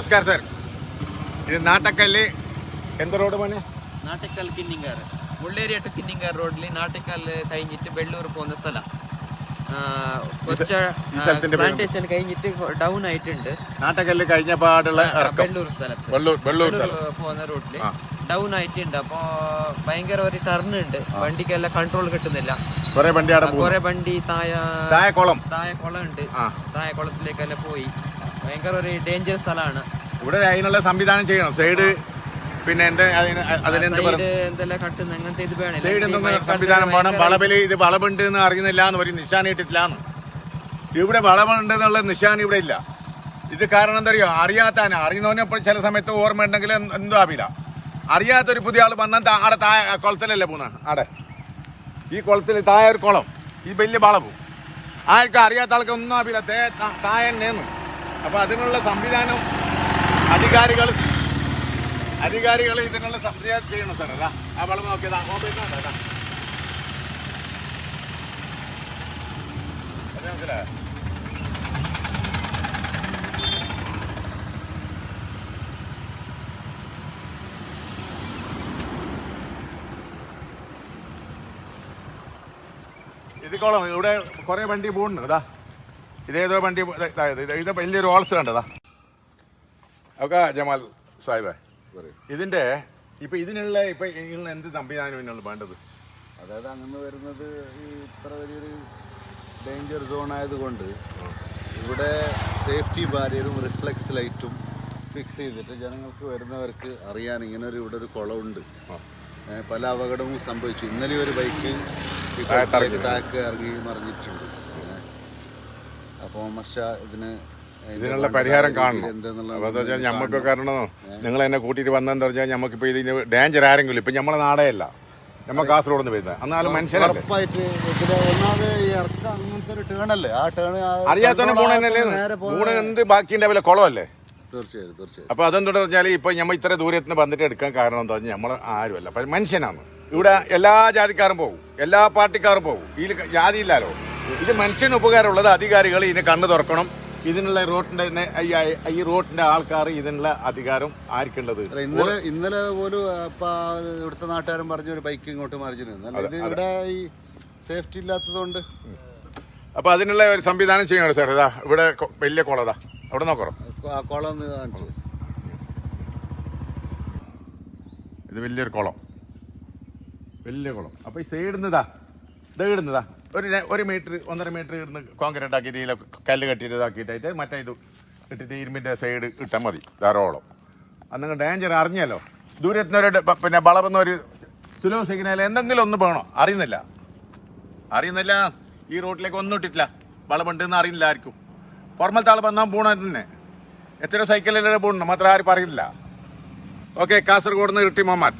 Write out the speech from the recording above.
നമസ്കാരം സാർ. ഇത് നാട്ടക്കല്ല് എന്ത് റോഡ് പണി? നാട്ടിക്കൽ കിന്നിങ്കാറ്, മുള്ളേരിയ ടു കിന്നിങ്കാർ റോഡിൽ നാട്ടിക്കൽ കഴിഞ്ഞിട്ട് വെള്ളൂർ പോകുന്ന സ്ഥലം. പ്ലാന്റേഷൻ കഴിഞ്ഞിട്ട് ഡൗൺ ആയിട്ടുണ്ട്. നാട്ടക്കല്ല് കഴിഞ്ഞ പാടുള്ള വെള്ളൂർ സ്ഥലത്ത് വെള്ളൂർ പോകുന്ന റോഡില് ഡൗൺ ആയിട്ടുണ്ട്. അപ്പൊ ഭയങ്കര ഒരു ടർൺ ഉണ്ട്, വണ്ടിക്കെല്ലാം കൺട്രോൾ കിട്ടുന്നില്ല. കുറെ വണ്ടി താഴെ കുളം ഉണ്ട്, താഴെ കുളത്തിലേക്കെല്ലാം പോയി. ഭയങ്കര ഒരു ഡേഞ്ചർ സ്ഥലമാണ്. ഇവിടെ അതിനുള്ള സംവിധാനം ചെയ്യണം. സൈഡ് പിന്നെ എന്തെല്ലാം കട്ടുന്ന അങ്ങനത്തെ ഇത് വേണം, സൈഡ് എന്തെങ്കിലും സംവിധാനം വേണം. വളവില് ഇത് വളവുണ്ട് എന്ന് അറിയുന്നില്ല എന്ന് പറയും, നിശാന ഇട്ടിട്ടില്ലാന്ന്. ഇവിടെ വളവുണ്ട് എന്നുള്ള നിശാന ഇവിടെ ഇല്ല. ഇത് കാരണം എന്താ അറിയോ? അറിയുന്നവനെപ്പോൾ ചില സമയത്ത് ഓർമ്മ ഉണ്ടെങ്കിൽ എന്തോ ആവില്ല. അറിയാത്തൊരു പുതിയ ആൾ വന്നാൽ ആടെ താഴെ കുളത്തിലല്ലേ പോകുന്ന, ആടെ ഈ കുളത്തിൽ താഴെ ഒരു കുളം, ഈ വലിയ വളവ്. ആർക്കും അറിയാത്ത ആൾക്ക് ഒന്നും ആവില്ല, താഴെ തന്നെയെന്ന്. അപ്പൊ അതിനുള്ള സംവിധാനം അധികാരികൾ ഇതിനുള്ള സംവിധാനം ചെയ്യണം സാർ. അതാ ആ വളം നോക്കിയതാ, മനസ്സിലായോ? ഇത് കുളം, ഇവിടെ കുറെ വണ്ടി പോകുന്നുണ്ട്. ഇതാ ഇതേതോ വണ്ടി, ഇത് വലിയൊരു ഓൾസ് കണ്ടതാ. ഒക്കെ ജമാൽ സാഹിബേ, ഇതിന്റെ ഇതിനുള്ള എന്ത് സംവിധാനം ഇതിനുള്ള വേണ്ടത്? അതായത് അങ്ങനെ വരുന്നത് ഈ ഇത്ര വലിയൊരു ഡേഞ്ചർ സോൺ ആയതുകൊണ്ട് ഇവിടെ സേഫ്റ്റി ബാരിയറും റിഫ്ലെക്സ് ലൈറ്റും ഫിക്സ് ചെയ്തിട്ട് ജനങ്ങൾക്ക് വരുന്നവർക്ക് അറിയാൻ ഇങ്ങനെ ഇവിടെ ഒരു കുളമുണ്ട്. പല അപകടവും സംഭവിച്ചു. ഇന്നലെ ഒരു ബൈക്ക് താഴേക്ക് ഇറങ്ങി മറിഞ്ഞിട്ടുണ്ട്. അപ്പോൾ ഇതിനുള്ള പരിഹാരം കാണണം. ഞമ്മക്ക് കാരണോ നിങ്ങൾ എന്നെ കൂട്ടിയിട്ട് വന്നെന്ന് പറഞ്ഞാൽ നമുക്കിപ്പോൾ ഇതിന് ഡേഞ്ചർ ആരെങ്കിലും ഇപ്പം നമ്മളെ നാടേയല്ല, നമ്മൾ കാസർഗോഡ് നിന്ന് വരുന്നത്. എന്നാലും മനസ്സിലായിട്ട് അറിയാത്തവനെ പൂണ് എന്ത് ബാക്കിയുണ്ടാവില്ല, കുളമല്ലേ? തീർച്ചയായും. അപ്പൊ അതെന്താ പറഞ്ഞാൽ ഇപ്പൊ നമ്മൾ ഇത്ര ദൂരത്തിന് വന്നിട്ട് എടുക്കാൻ കാരണം എന്താ പറഞ്ഞാൽ നമ്മൾ ആരുമല്ല, അപ്പൊ മനുഷ്യനാണ്. ഇവിടെ എല്ലാ ജാതിക്കാരും പോകും, എല്ലാ പാർട്ടിക്കാരും പോകും, ഇതിൽ ജാതിയില്ലല്ലോ. ഇത് മനുഷ്യന് ഉപകാരമുള്ളത്. അധികാരികൾ ഇതിനെ കണ്ണു തുറക്കണം. ഇതിനുള്ള ഈ റോഡിന്റെ ആൾക്കാർ ഇതിനുള്ള അധികാരം ആർക്കുള്ളത്? ഇന്നലെ പോലും ഇവിടുത്തെ നാട്ടുകാരൻ പറഞ്ഞ ഒരു ബൈക്ക് ഇങ്ങോട്ട് മറിഞ്ഞിരുന്നു. ഇവിടെ ഈ സേഫ്റ്റി ഇല്ലാത്തതുകൊണ്ട് അപ്പൊ അതിനുള്ള ഒരു സംവിധാനം ചെയ്യണം സാർ. ഇതാ ഇവിടെ വലിയ കുളതാ, അവിടെ നോക്കണം. കുളം ഒന്ന് കാണിച്ചു. ഇത് വലിയൊരു കുളം, വലിയ കുളം. അപ്പൊ ഈ സൈഡിന്നതാ ഒരു മീറ്റർ 1.5 മീറ്റർ ഇടുന്ന് കോൺക്രീറ്റ് ആക്കി ഇതിൽ കല്ല് കെട്ടിയിട്ട് ഇതാക്കിയിട്ടായിട്ട് മറ്റേ ഇത് ഇട്ടിട്ട് ഇരുമ്പിന്റെ സൈഡ് ഇട്ടാൽ മതി ധാരാളം. അന്ന് ഡേഞ്ചർ അറിഞ്ഞല്ലോ. ദൂരത്തുനിന്നൊരു പിന്നെ വളവുന്നൊരു സ്ലോ സിഗ്നൽ എന്തെങ്കിലും ഒന്ന് വേണോ? അറിയുന്നില്ല. ഈ റോഡിലേക്ക് ഒന്നും ഇട്ടിട്ടില്ല, വളവുണ്ടെന്ന് അറിയില്ല ആർക്കും. പുറമത്തെ ആൾ വന്നാൽ പോണ തന്നെ എത്രയോ സൈക്കിളിലൂടെ പോകണം, മാത്രം ആരും പറയുന്നില്ല. ഓക്കെ, കാസർഗോഡ് നിന്ന് കിട്ടി മുഹമ്മദ്.